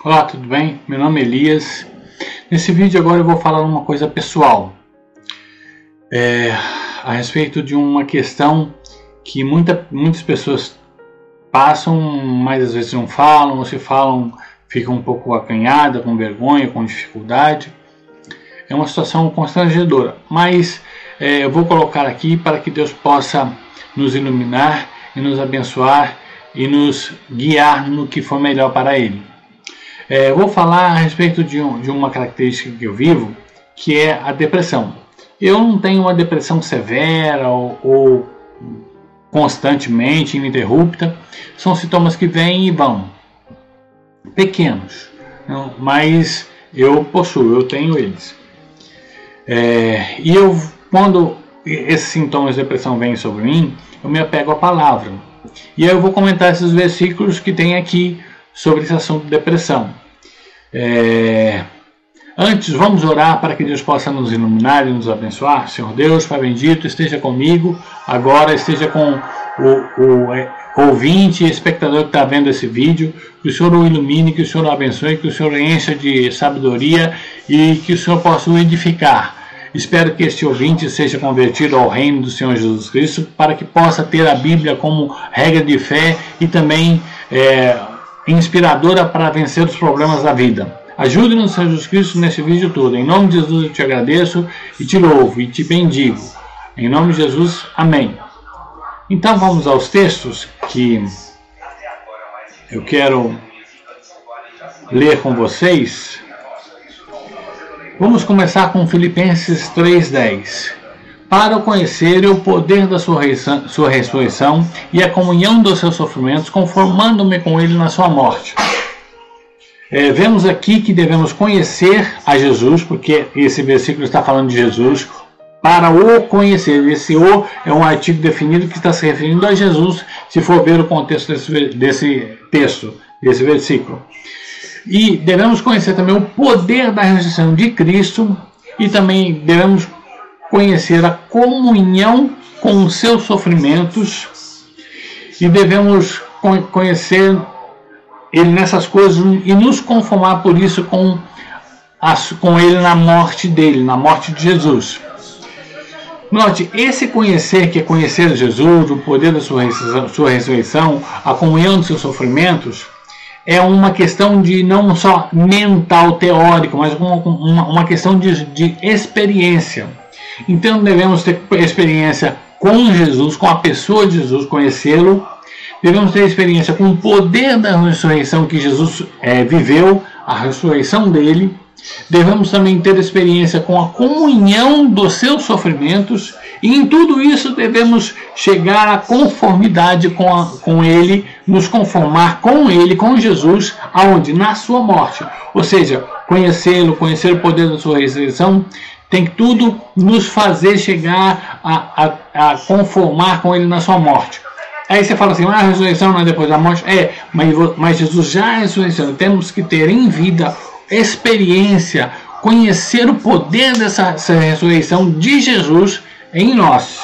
Olá, tudo bem? Meu nome é Elias. Nesse vídeo agora eu vou falar uma coisa pessoal a respeito de uma questão que muitas pessoas passam, mas às vezes não falam, ou se falam, ficam um pouco acanhada, com vergonha, com dificuldade. É uma situação constrangedora, mas eu vou colocar aqui para que Deus possa nos iluminar e nos abençoar e nos guiar no que for melhor para Ele. Vou falar a respeito de uma característica que eu vivo, que é a depressão. Eu não tenho uma depressão severa ou constantemente, ininterrupta. São sintomas que vêm e vão, pequenos, não, mas eu possuo, eu tenho eles. Quando esses sintomas de depressão vêm sobre mim, eu me apego à palavra. E aí eu vou comentar esses versículos que tem aqui sobre esse assunto de depressão. Antes, vamos orar para que Deus possa nos iluminar e nos abençoar. Senhor Deus, Pai bendito, esteja comigo, agora esteja com o ouvinte e espectador que está vendo esse vídeo, que o Senhor o ilumine, que o Senhor o abençoe, que o Senhor o encha de sabedoria e que o Senhor possa o edificar. Espero que este ouvinte seja convertido ao reino do Senhor Jesus Cristo, para que possa ter a Bíblia como regra de fé e também inspiradora para vencer os problemas da vida. Ajude-nos, Senhor Jesus Cristo, nesse vídeo todo. Em nome de Jesus eu te agradeço e te louvo e te bendigo. Em nome de Jesus, amém. Então vamos aos textos que eu quero ler com vocês. Vamos começar com Filipenses 3:10. Para conhecer o poder da sua ressurreição e a comunhão dos seus sofrimentos, conformando-me com ele na sua morte. Vemos aqui que devemos conhecer a Jesus, porque esse versículo está falando de Jesus, para o conhecer. Esse o é um artigo definido que está se referindo a Jesus, se for ver o contexto desse texto, desse versículo. E devemos conhecer também o poder da ressurreição de Cristo e também devemos conhecer a comunhão com os seus sofrimentos e devemos conhecer Ele nessas coisas e nos conformar por isso com Ele na morte dele, na morte de Jesus. Note, esse conhecer, que é conhecer Jesus, o poder da sua ressurreição, a comunhão dos seus sofrimentos, é uma questão de não só mental, teórico, mas uma questão de experiência. Então devemos ter experiência com Jesus, com a pessoa de Jesus, conhecê-lo. Devemos ter experiência com o poder da ressurreição que Jesus viveu, a ressurreição dele. Devemos também ter experiência com a comunhão dos seus sofrimentos. E em tudo isso devemos chegar à conformidade com ele, nos conformar com ele, com Jesus, aonde? Na sua morte. Ou seja, conhecê-lo, conhecer o poder da sua ressurreição, tem que tudo nos fazer chegar a conformar com ele na sua morte. Aí você fala assim, a ressurreição não é depois da morte? Mas Jesus já ressurreição. Temos que ter em vida experiência, conhecer o poder dessa ressurreição de Jesus em nós.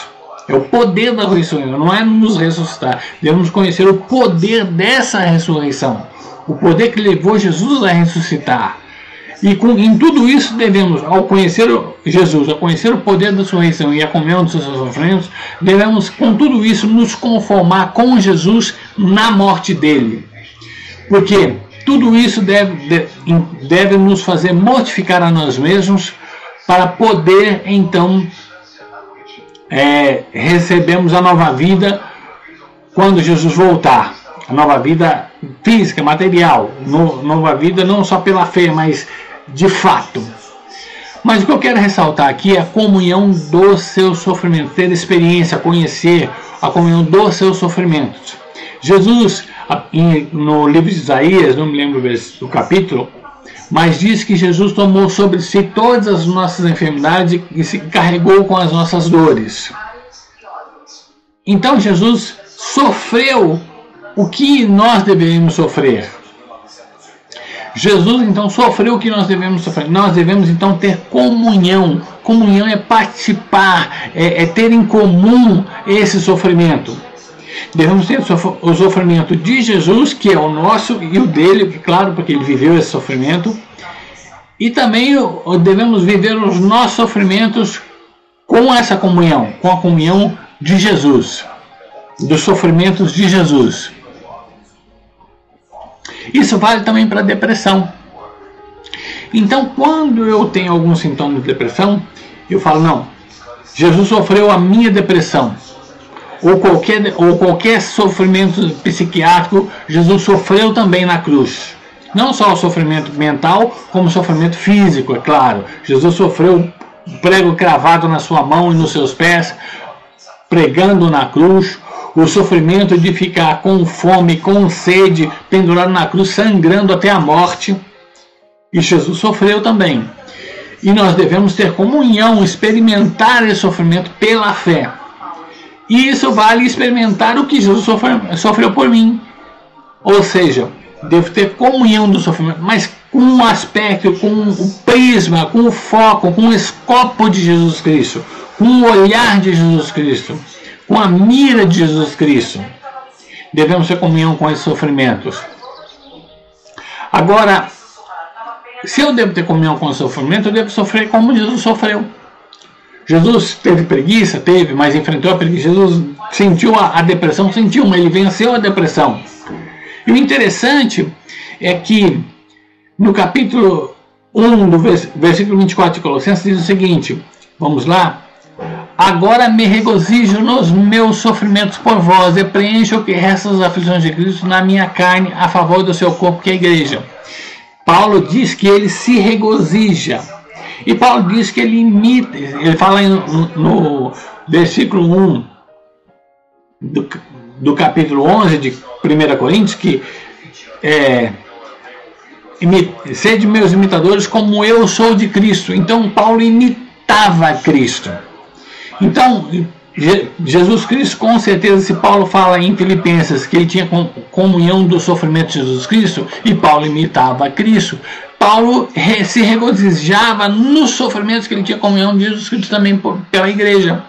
É o poder da ressurreição, não é nos ressuscitar. Devemos conhecer o poder dessa ressurreição, o poder que levou Jesus a ressuscitar. E em tudo isso devemos, ao conhecer Jesus, ao conhecer o poder da ressurreição e a comunhão dos seus sofrimentos, devemos com tudo isso nos conformar com Jesus na morte dele. Porque tudo isso deve nos fazer mortificar a nós mesmos para poder então recebermos a nova vida quando Jesus voltar. A nova vida física, material, nova vida não só pela fé, mas de fato. Mas o que eu quero ressaltar aqui é a comunhão dos seus sofrimentos, ter experiência, conhecer a comunhão dos seus sofrimentos. Jesus, no livro de Isaías, não me lembro do capítulo, mas diz que Jesus tomou sobre si todas as nossas enfermidades e se carregou com as nossas dores. Então Jesus sofreu o que nós deveríamos sofrer. Jesus então sofreu o que nós devemos sofrer. Nós devemos então ter comunhão. Comunhão é participar, é ter em comum esse sofrimento. devemos ter o sofrimento de Jesus, que é o nosso, e o dele, claro, porque ele viveu esse sofrimento. E também devemos viver os nossos sofrimentos com essa comunhão, com a comunhão de Jesus, dos sofrimentos de Jesus. Isso vale também para a depressão. Então, quando eu tenho algum sintoma de depressão, eu falo, não, Jesus sofreu a minha depressão. Ou qualquer sofrimento psiquiátrico, Jesus sofreu também na cruz. Não só o sofrimento mental, como o sofrimento físico, é claro. Jesus sofreu um prego cravado na sua mão e nos seus pés, pregando na cruz. O sofrimento de ficar com fome, com sede, pendurado na cruz, sangrando até a morte. E Jesus sofreu também. E nós devemos ter comunhão, experimentar esse sofrimento pela fé. E isso vale experimentar o que Jesus sofreu por mim. Ou seja, devo ter comunhão do sofrimento, mas com o aspecto, com o prisma, com o foco, com o escopo de Jesus Cristo, com o olhar de Jesus Cristo, com a mira de Jesus Cristo. Devemos ter comunhão com esses sofrimentos. Agora, se eu devo ter comunhão com o sofrimento, eu devo sofrer como Jesus sofreu. Jesus teve preguiça? Teve, mas enfrentou a preguiça. Jesus sentiu a depressão? Sentiu, mas ele venceu a depressão. E o interessante é que no capítulo 1, do versículo 24 de Colossenses, diz o seguinte, vamos lá. Agora me regozijo nos meus sofrimentos por vós e preencho o que resta das aflições de Cristo na minha carne a favor do seu corpo, que é a igreja. Paulo diz que ele se regozija. E Paulo diz que ele imita, ele fala no versículo 1 do capítulo 11 de 1 Coríntios, que sede meus imitadores como eu sou de Cristo. Então Paulo imitava Cristo. Então Jesus Cristo, com certeza, se Paulo fala em Filipenses que ele tinha comunhão do sofrimento de Jesus Cristo, e Paulo imitava Cristo, Paulo se regozijava nos sofrimentos que ele tinha comunhão de Jesus Cristo também pela igreja.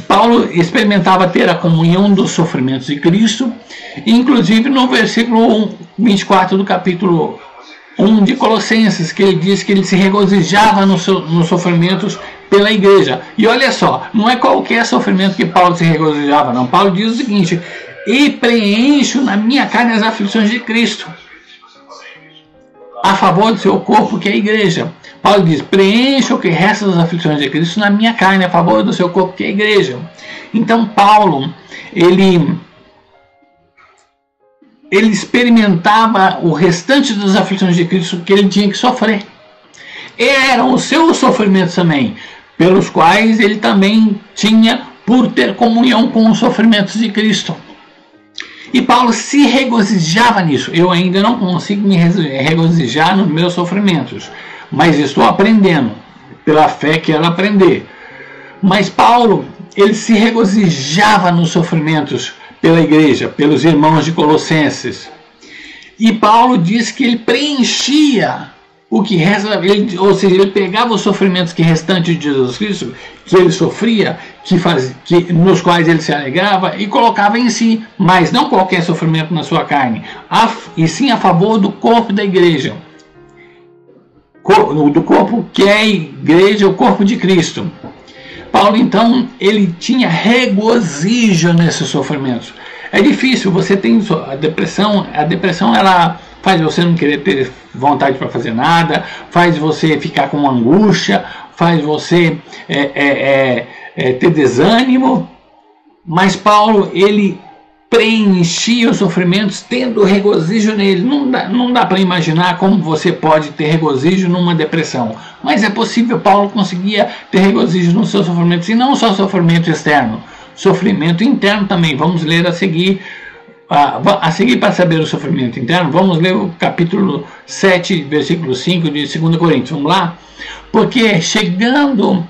Paulo experimentava ter a comunhão dos sofrimentos de Cristo, inclusive no versículo 24 do capítulo 1 de Colossenses, que ele diz que ele se regozijava nos sofrimentos pela igreja. E olha só, não é qualquer sofrimento que Paulo se regozijava, não. Paulo diz o seguinte, e preencho na minha carne as aflições de Cristo, a favor do seu corpo, que é a igreja. Paulo diz, preencha o que resta das aflições de Cristo na minha carne, a favor do seu corpo, que é a igreja. Então Paulo, ele experimentava o restante das aflições de Cristo que ele tinha que sofrer. Eram os seus sofrimentos também, pelos quais ele também tinha por ter comunhão com os sofrimentos de Cristo. E Paulo se regozijava nisso. Eu ainda não consigo me regozijar nos meus sofrimentos, mas estou aprendendo, pela fé quero aprender. Mas Paulo, ele se regozijava nos sofrimentos pela igreja, pelos irmãos de Colossenses. E Paulo diz que ele preenchia o que resta, ou seja, ele pegava os sofrimentos que restantes de Jesus Cristo, que ele sofria, nos quais ele se alegrava, e colocava em si, mas não qualquer sofrimento na sua carne, e sim a favor do corpo da igreja, do corpo que é a igreja, o corpo de Cristo. Paulo, então, ele tinha regozijo nesses sofrimentos. É difícil, você tem a depressão ela faz você não querer ter vontade para fazer nada, faz você ficar com angústia, faz você ter desânimo, mas Paulo, ele preenchia os sofrimentos tendo regozijo nele. Não dá para imaginar como você pode ter regozijo numa depressão, mas é possível. Paulo conseguia ter regozijo nos seus sofrimentos, e não só sofrimento externo, sofrimento interno também. Vamos ler a seguir para saber o sofrimento interno, vamos ler o capítulo 7, versículo 5 de 2 Coríntios. Vamos lá? Porque chegando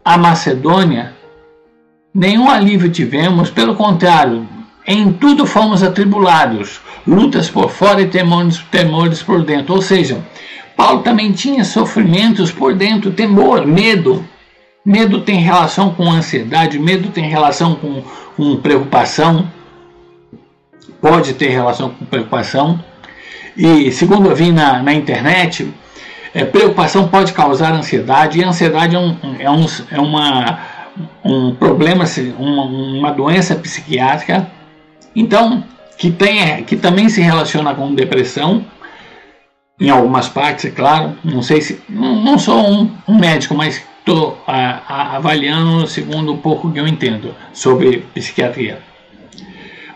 a Macedônia, nenhum alívio tivemos, pelo contrário, em tudo fomos atribulados, lutas por fora e temores por dentro. Ou seja, Paulo também tinha sofrimentos por dentro, temor, medo. Medo tem relação com ansiedade, medo tem relação com preocupação, pode ter relação com preocupação. E segundo eu vi na internet, preocupação pode causar ansiedade, e a ansiedade é um problema, uma doença psiquiátrica, então que também se relaciona com depressão, em algumas partes, é claro. Não sei se, não sou um médico, mas estou avaliando segundo um pouco que eu entendo sobre psiquiatria.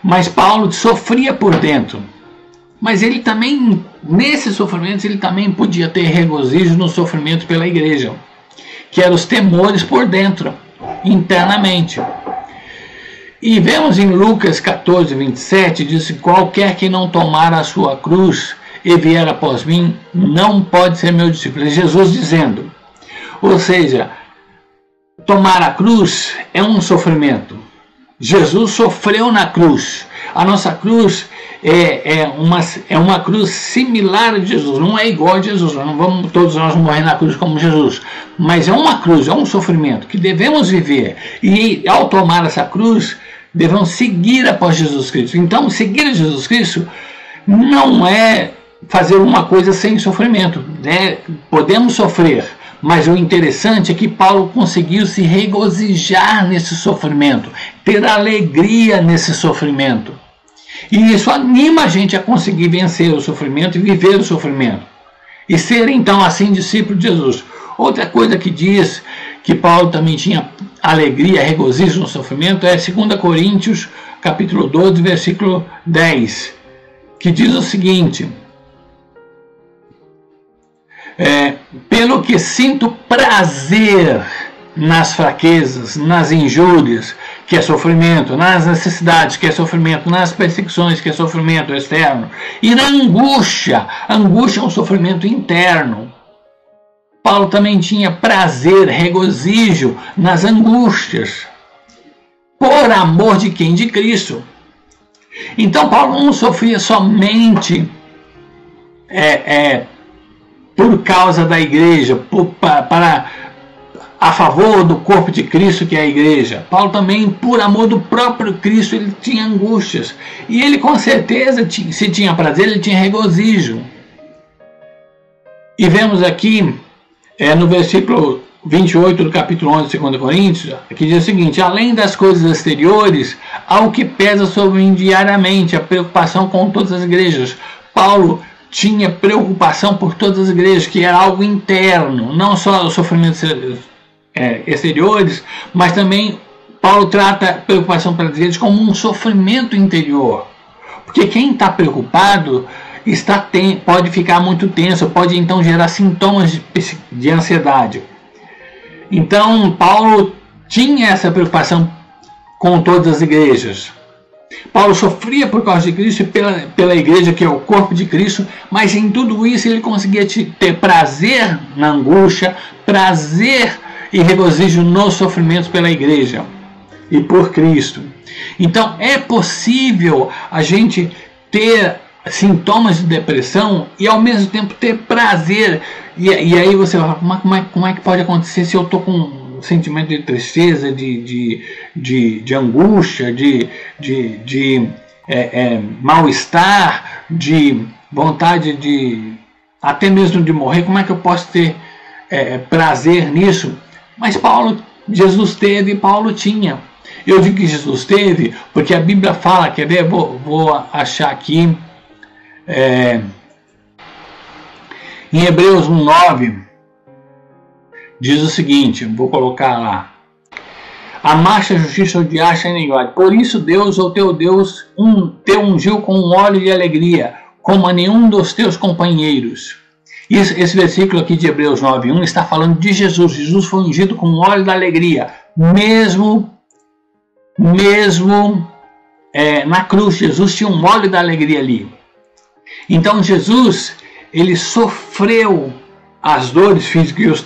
Mas Paulo sofria por dentro, mas ele também, nesses sofrimentos, ele também podia ter regozijo no sofrimento pela igreja, que eram os temores por dentro, internamente. E vemos em Lucas 14, 27, diz: qualquer que não tomar a sua cruz e vier após mim, não pode ser meu discípulo. É Jesus dizendo. Ou seja, tomar a cruz é um sofrimento. Jesus sofreu na cruz. A nossa cruz é uma cruz similar a Jesus. Não é igual a Jesus. Não vamos todos nós morrer na cruz como Jesus. Mas é uma cruz, é um sofrimento que devemos viver. E ao tomar essa cruz, devemos seguir após Jesus Cristo. Então, seguir a Jesus Cristo não é fazer uma coisa sem sofrimento, né? Podemos sofrer, mas o interessante é que Paulo conseguiu se regozijar nesse sofrimento, ter alegria nesse sofrimento. E isso anima a gente a conseguir vencer o sofrimento e viver o sofrimento. E ser então assim discípulo de Jesus. Outra coisa que diz que Paulo também tinha alegria, regozijo no sofrimento é 2 Coríntios, capítulo 12, versículo 10, que diz o seguinte: pelo que sinto prazer nas fraquezas, nas injúrias, que é sofrimento, nas necessidades, que é sofrimento, nas perseguições, que é sofrimento externo, e na angústia. A angústia é um sofrimento interno. Paulo também tinha prazer, regozijo nas angústias, por amor de quem? De Cristo. Então Paulo não sofria somente por causa da igreja, a favor do corpo de Cristo, que é a igreja. Paulo também, por amor do próprio Cristo, ele tinha angústias. E ele com certeza, se tinha prazer, ele tinha regozijo. E vemos aqui, no versículo 28 do capítulo 11 de 2 Coríntios, que diz o seguinte: além das coisas exteriores, há o que pesa sobre mim diariamente, a preocupação com todas as igrejas. Paulo tinha preocupação por todas as igrejas, que era algo interno, não só os sofrimentos exteriores, mas também Paulo trata a preocupação pelas igrejas como um sofrimento interior. Porque quem está preocupado pode ficar muito tenso, pode então gerar sintomas de ansiedade. Então Paulo tinha essa preocupação com todas as igrejas. Paulo sofria por causa de Cristo e pela igreja, que é o corpo de Cristo, mas em tudo isso ele conseguia ter prazer na angústia, prazer e regozijo nos sofrimentos pela igreja e por Cristo. Então é possível a gente ter sintomas de depressão e ao mesmo tempo ter prazer. E aí você vai falar, como é que pode acontecer se eu estou com um sentimento de tristeza, de angústia, de mal-estar, de vontade até mesmo de morrer? Como é que eu posso ter prazer nisso? Mas Jesus teve e Paulo tinha. Eu digo que Jesus teve porque a Bíblia fala, quer ver? Vou achar aqui. Em Hebreus 1:9 diz o seguinte, vou colocar lá: amaste a justiça, odiaste a iniquidade. Por isso Deus, o teu Deus, te ungiu com um óleo de alegria, como a nenhum dos teus companheiros. Esse versículo aqui de Hebreus 9:1 está falando de Jesus. Jesus foi ungido com o óleo da alegria, mesmo na cruz. Jesus tinha um óleo da alegria ali. Então Jesus, ele sofreu as dores físicas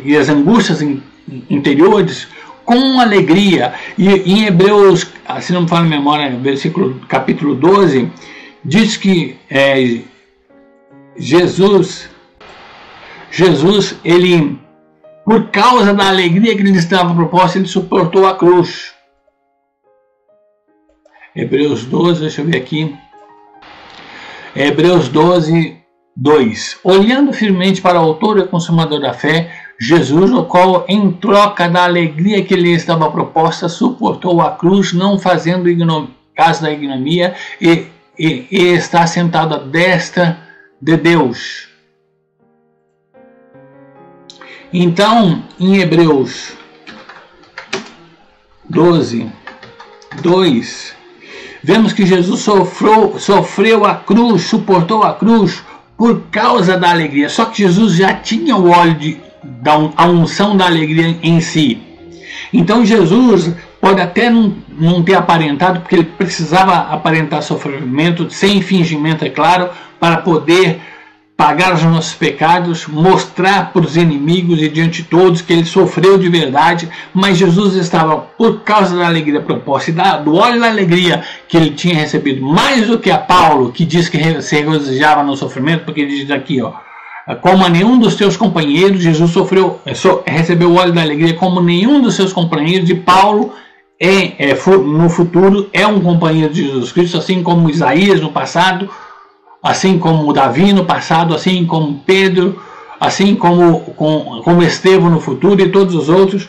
e as angústias interiores com alegria. E em Hebreus, se não me falha a memória, capítulo 12, diz que Jesus, ele por causa da alegria que lhe estava proposta, ele suportou a cruz. Hebreus 12, deixa eu ver aqui. Hebreus 12, 2. Olhando firmemente para o autor e consumador da fé, Jesus, o qual, em troca da alegria que lhe estava proposta, suportou a cruz, não fazendo caso da ignomia, e está sentado à destra de Deus. Então, em Hebreus 12, 2, vemos que Jesus sofreu a cruz, suportou a cruz por causa da alegria. Só que Jesus já tinha o óleo a unção da alegria em si. Então Jesus pode até não ter aparentado, porque ele precisava aparentar sofrimento, sem fingimento, é claro, para poder pagar os nossos pecados, mostrar para os inimigos e diante de todos que ele sofreu de verdade, mas Jesus estava, por causa da alegria proposta e do óleo da alegria que ele tinha recebido, mais do que a Paulo, que diz que se regozijava no sofrimento, porque ele diz aqui, ó, como a nenhum dos teus companheiros, Jesus recebeu o óleo da alegria, como nenhum dos seus companheiros, e Paulo no futuro é um companheiro de Jesus Cristo, assim como Isaías no passado, assim como Davi no passado, assim como Pedro, assim como Estevão no futuro e todos os outros.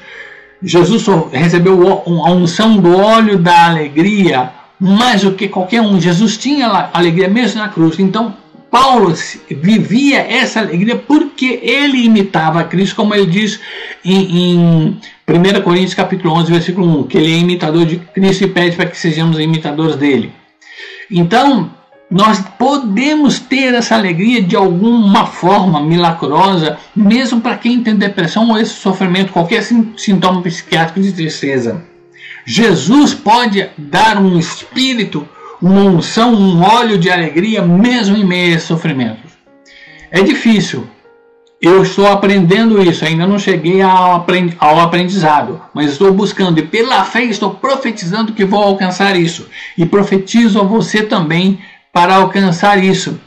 Jesus recebeu a unção do óleo da alegria mais do que qualquer um. Jesus tinha alegria mesmo na cruz. Então Paulo vivia essa alegria porque ele imitava a Cristo, como ele diz em 1 Coríntios capítulo 11, versículo 1, que ele é imitador de Cristo e pede para que sejamos imitadores dele. Então, nós podemos ter essa alegria de alguma forma milagrosa, mesmo para quem tem depressão ou esse sofrimento, qualquer sintoma psiquiátrico de tristeza. Jesus pode dar um espírito, uma unção, um óleo de alegria, mesmo em meio a esses sofrimentos. É difícil. Eu estou aprendendo isso, ainda não cheguei ao aprendizado, mas estou buscando e pela fé estou profetizando que vou alcançar isso. E profetizo a você também para alcançar isso.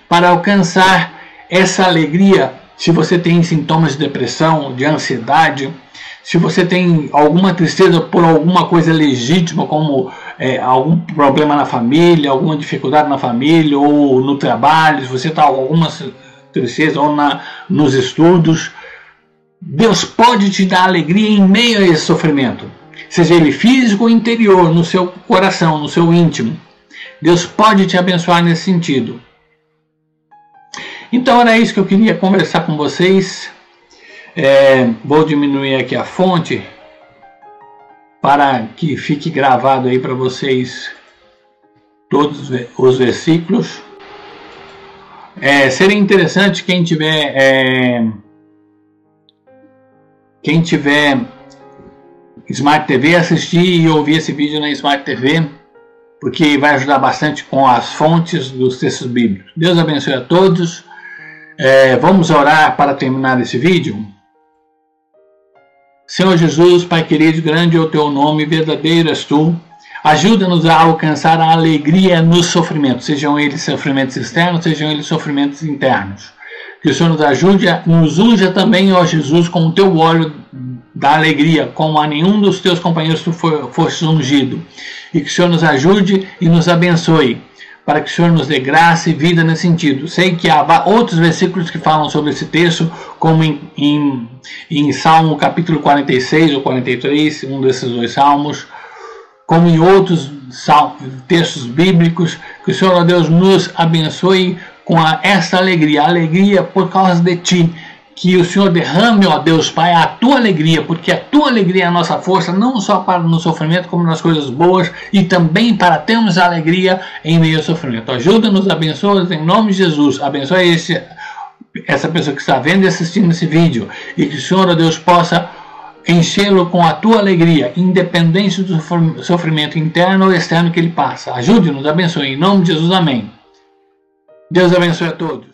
Para alcançar essa alegria, se você tem sintomas de depressão, de ansiedade, se você tem alguma tristeza por alguma coisa legítima, como algum problema na família, alguma dificuldade na família ou no trabalho, se você está com alguma tristeza ou nos estudos, Deus pode te dar alegria em meio a esse sofrimento, seja ele físico ou interior, no seu coração, no seu íntimo. Deus pode te abençoar nesse sentido. Então era isso que eu queria conversar com vocês. Vou diminuir aqui a fonte para que fique gravado aí para vocês todos os versículos. Seria interessante quem tiver Smart TV assistir e ouvir esse vídeo na Smart TV, porque vai ajudar bastante com as fontes dos textos bíblicos. Deus abençoe a todos. Vamos orar para terminar esse vídeo. Senhor Jesus, Pai querido, grande é o teu nome, verdadeiro és tu. Ajuda-nos a alcançar a alegria nos sofrimentos, sejam eles sofrimentos externos, sejam eles sofrimentos internos. Que o Senhor nos ajude, nos unja também, ó Jesus, com o teu óleo da alegria, como a nenhum dos teus companheiros tu foste ungido. E que o Senhor nos ajude e nos abençoe, para que o Senhor nos dê graça e vida nesse sentido. Sei que há outros versículos que falam sobre esse texto, como em Salmo capítulo 46 ou 43, um desses dois salmos, como em outros textos bíblicos. Que o Senhor, ó Deus, nos abençoe com essa alegria, alegria por causa de Ti. Que o Senhor derrame, ó Deus Pai, a Tua alegria, porque a Tua alegria é a nossa força, não só para no sofrimento, como nas coisas boas, e também para termos alegria em meio ao sofrimento. Ajuda-nos, abençoa-nos em nome de Jesus. Abençoe essa pessoa que está vendo e assistindo esse vídeo, e que o Senhor, ó Deus, possa enchê-lo com a Tua alegria, independente do sofrimento interno ou externo que ele passa. Ajude-nos, abençoe em nome de Jesus. Amém. Deus abençoe a todos.